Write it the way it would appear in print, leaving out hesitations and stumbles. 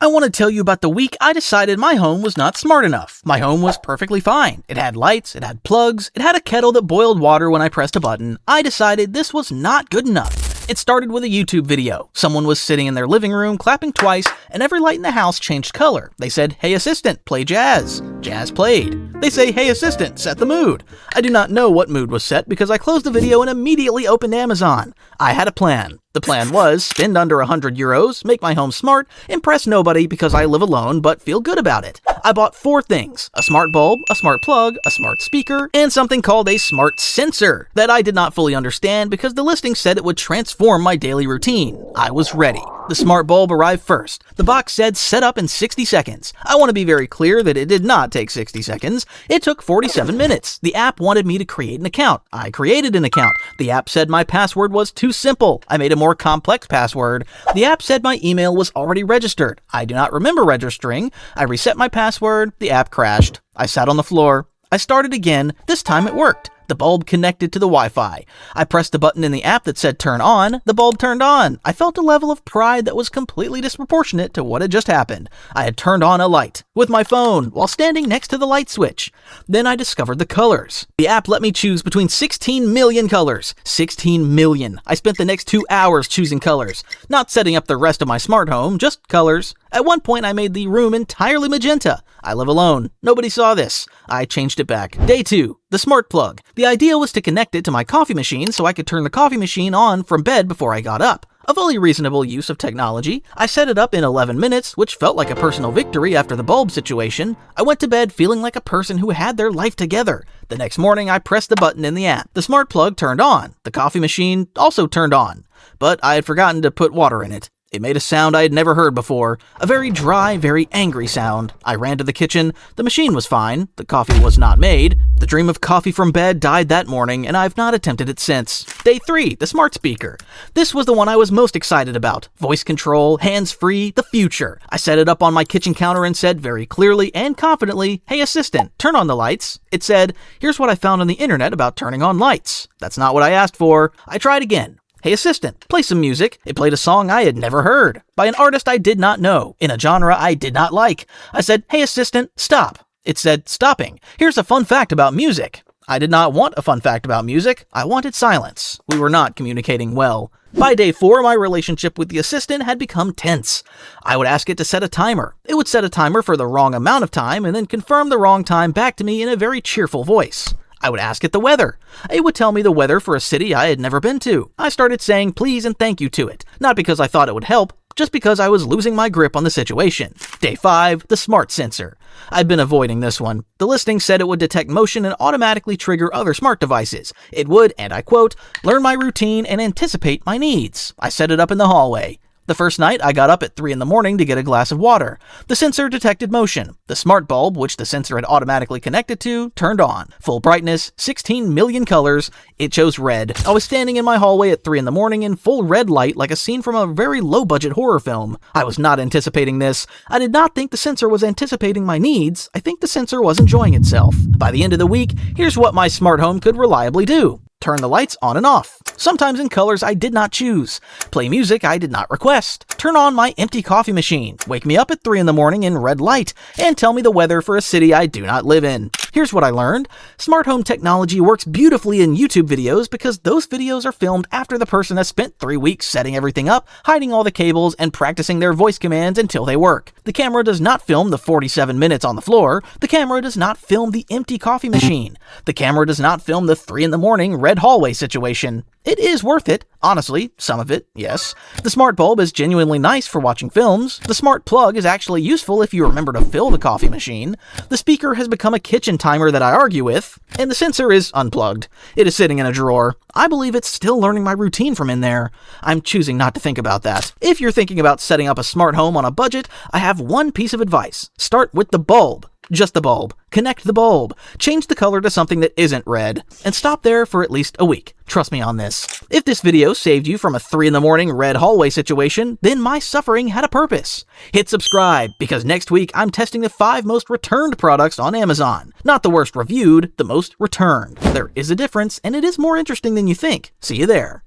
I want to tell you about the week I decided my home was not smart enough. My home was perfectly fine. It had lights, it had plugs, it had a kettle that boiled water when I pressed a button. I decided this was not good enough. It started with a YouTube video. Someone was sitting in their living room, clapping twice, and every light in the house changed color. They said, "Hey assistant, play jazz." Jazz played. They say, "Hey assistant, set the mood." I do not know what mood was set because I closed the video and immediately opened Amazon. I had a plan. The plan was spend under €100, make my home smart, impress nobody because I live alone, but feel good about it. I bought 4 things: a smart bulb, a smart plug, a smart speaker, and something called a smart sensor that I did not fully understand because the listing said it would transform my daily routine. I was ready. The smart bulb arrived first. The box said set up in 60 seconds. I want to be very clear that it did not take 60 seconds. It took 47 minutes. The app wanted me to create an account. I created an account. The app said my password was too simple. I made a more complex password. The app said my email was already registered. I do not remember registering. I reset my password. The app crashed. I sat on the floor. I started again. This time it worked. The bulb connected to the Wi-Fi. I pressed the button in the app that said turn on. The bulb turned on. I felt a level of pride that was completely disproportionate to what had just happened. I had turned on a light with my phone while standing next to the light switch. Then I discovered the colors. The app let me choose between 16 million colors. 16 million. I spent the next 2 hours choosing colors, not setting up the rest of my smart home, just colors. At one point I made the room entirely magenta. I live alone. Nobody saw this. I changed it back. Day 2. The smart plug. The idea was to connect it to my coffee machine so I could turn the coffee machine on from bed before I got up. A fully reasonable use of technology. I set it up in 11 minutes, which felt like a personal victory after the bulb situation. I went to bed feeling like a person who had their life together. The next morning, I pressed the button in the app. The smart plug turned on. The coffee machine also turned on. But I had forgotten to put water in it. It made a sound I had never heard before, a very dry, very angry sound. I ran to the kitchen. The machine was fine. The coffee was not made. The dream of coffee from bed died that morning, and I've not attempted it since. Day 3, the smart speaker. This was the one I was most excited about. Voice control, hands-free, the future. I set it up on my kitchen counter and said very clearly and confidently, "Hey assistant, turn on the lights." It said, "Here's what I found on the internet about turning on lights." That's not what I asked for. I tried again. "Hey assistant, play some music." It played a song I had never heard, by an artist I did not know, in a genre I did not like. I said, "Hey assistant, stop." It said, "Stopping. Here's a fun fact about music." I did not want a fun fact about music. I wanted silence. We were not communicating well. By day 4, my relationship with the assistant had become tense. I would ask it to set a timer. It would set a timer for the wrong amount of time and then confirm the wrong time back to me in a very cheerful voice. I would ask it the weather. It would tell me the weather for a city I had never been to. I started saying please and thank you to it, not because I thought it would help, just because I was losing my grip on the situation. Day 5, the smart sensor. I've been avoiding this one. The listing said it would detect motion and automatically trigger other smart devices. It would, and I quote, "learn my routine and anticipate my needs." I set it up in the hallway. The first night, I got up at 3 in the morning to get a glass of water. The sensor detected motion. The smart bulb, which the sensor had automatically connected to, turned on. Full brightness, 16 million colors. It chose red. I was standing in my hallway at 3 in the morning in full red light like a scene from a very low-budget horror film. I was not anticipating this. I did not think the sensor was anticipating my needs. I think the sensor was enjoying itself. By the end of the week, here's what my smart home could reliably do. Turn the lights on and off, sometimes in colors I did not choose. Play music I did not request. Turn on my empty coffee machine. Wake me up at 3 in the morning in red light. And tell me the weather for a city I do not live in. Here's what I learned. Smart home technology works beautifully in YouTube videos because those videos are filmed after the person has spent 3 weeks setting everything up, hiding all the cables, and practicing their voice commands until they work. The camera does not film the 47 minutes on the floor. The camera does not film the empty coffee machine. The camera does not film the 3 in the morning red hallway situation. It is worth it, honestly, some of it, yes. The smart bulb is genuinely nice for watching films. The smart plug is actually useful if you remember to fill the coffee machine. The speaker has become a kitchen timer that I argue with, and the sensor is unplugged. It is sitting in a drawer. I believe it's still learning my routine from in there. I'm choosing not to think about that. If you're thinking about setting up a smart home on a budget, I have one piece of advice. Start with the bulb. Just the bulb. Connect the bulb. Change the color to something that isn't red. And stop there for at least a week. Trust me on this. If this video saved you from a 3 in the morning red hallway situation, then my suffering had a purpose. Hit subscribe, because next week I'm testing the 5 most returned products on Amazon. Not the worst reviewed, the most returned. There is a difference, and it is more interesting than you think. See you there.